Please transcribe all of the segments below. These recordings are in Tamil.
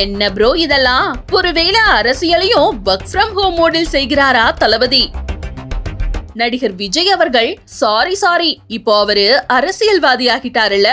என்ன ப்ரோ இதெல்லாம்? ஒருவேளை அரசியலையும் ஒர்க் ஃப்ரம் ஹோம் மோடில் செய்கிறாரா தளபதி? நடிகர் விஜய் அவர்கள் சாரி இப்போ அவரு அரசியல்வாதி ஆகிட்டாருல.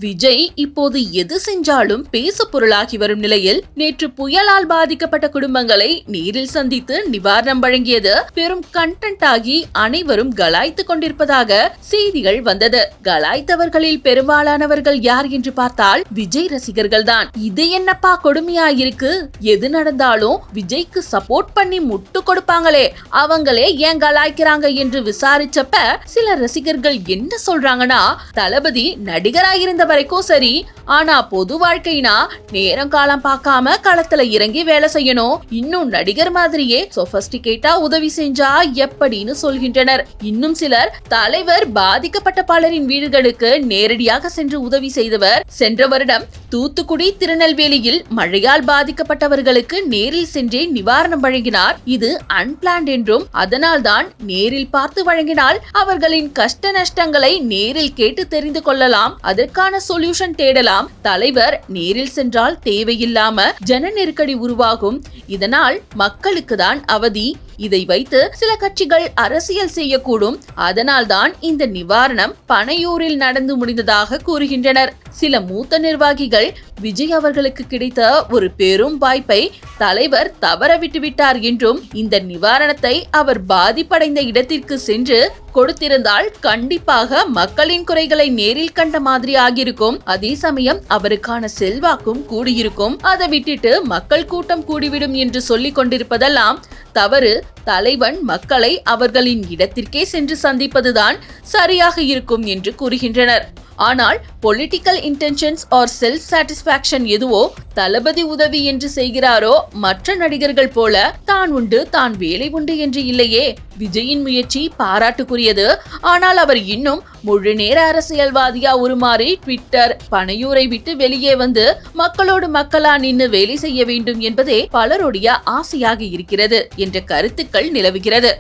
விஜய் இப்போது எது செஞ்சாலும் பேசு பொருளாகி வரும் நிலையில் நேற்று புயலால் பாதிக்கப்பட்ட குடும்பங்களை நேரில் சந்தித்து நிவாரணம் வழங்கியது பெரும் கண்டென்ட் ஆகி அனைவரும் கலாய்த்து கொண்டிருப்பதாக செய்திகள் வந்தது. கலாய்த்தவர்களில் பெரும்பாலானவர்கள் யார் என்று பார்த்தால் விஜய் ரசிகர்கள் தான். இது என்னப்பா கொடுமையா இருக்கு? எது நடந்தாலும் விஜய்க்கு சப்போர்ட் பண்ணி முட்டு கொடுப்பாங்களே, அவங்களே ஏன் கலாய்க்கிறாங்க என்று விசாரிச்சப்ப சில ரசிகர்கள் என்ன சொல்றாங்கன்னா, தளபதி நடிகராயிருந்த வரைக்கும் சரி, ஆனா பொது வாழ்க்கைனா நேரம் காலம் பார்க்காம களத்துல இறங்கி வேலை செய்யணும். இன்னும் நடிகர் மாதிரியே சொபஸ்டிகேட்டா உதவி செஞ்சா எப்படின்னு சொல்கின்றனர். இன்னும் சிலர் தலைவர் பாதிக்கப்பட்ட பலரின் வீடுகளுக்கு நேரடியாக சென்று உதவி செய்தவர். சென்ற வருடம் தூத்துக்குடி, திருநெல்வேலியில் மழையால் பாதிக்கப்பட்டவர்களுக்கு நேரில் சென்றே நிவாரணம் வழங்கினார். இது அன்பிளான்ட் என்றும் அதனால்தான் நேரில் பார்த்து வழங்கினால் அவர்களின் கஷ்ட நஷ்டங்களை நேரில் கேட்டு தெரிந்து கொள்ளலாம், அதற்கான சொல்யூஷன் தேடலாம். தலைவர் நேரில் சென்றால் தேவையில்லாம ஜன நெருக்கடி உருவாகும், இதனால் மக்களுக்கு தான் அவதி. இதை வைத்து சில கட்சிகள் அரசியல் செய்யக்கூடும், அதனால்தான் இந்த நிவாரணம் பனையூரில் நடந்து முடிந்ததாக கூறுகின்றனர். சில மூத்த நிர்வாகிகள் விஜய் அவர்களுக்கு கிடைத்த ஒரு பெரும் வாய்ப்பை தலைவர் தவற விட்டுவிட்டார் என்றும், இந்த நிவாரணத்தை அவர் பாதிப்படைந்த இடத்திற்கு சென்று கொடுத்திருந்தால் கண்டிப்பாக மக்களின் குறைகளை நேரில் கண்ட மாதிரி ஆகியிருக்கும். அதே சமயம் அவருக்கான செல்வாக்கும் கூடியிருக்கும். அதை விட்டுட்டு மக்கள் கூட்டம் கூடிவிடும் என்று சொல்லிக் கொண்டிருப்பதெல்லாம் தவறு. தலைவன் மக்களை அவர்களின் இடத்திற்கே சென்று சந்திப்பதுதான் சரியாக இருக்கும் என்று கூறுகின்றனர். ஆனால் political intentions are self satisfaction எதுவோ தளபதி உதவி என்று செய்கிறாரோ, மற்ற நடிகர்கள் போல தான் உண்டு தான் வேலை உண்டு என்று இல்லையே. விஜயின் முயற்சி பாராட்டுக்குரியது. ஆனால் அவர் இன்னும் முழு நேர அரசியல்வாதியா உருமாறி ட்விட்டர், பனையூரை விட்டு வெளியே வந்து மக்களோடு மக்களா நின்று வேலை செய்ய வேண்டும் என்பதே பலருடைய ஆசையாக இருக்கிறது என்ற கருத்துக்கள் நிலவுகிறது.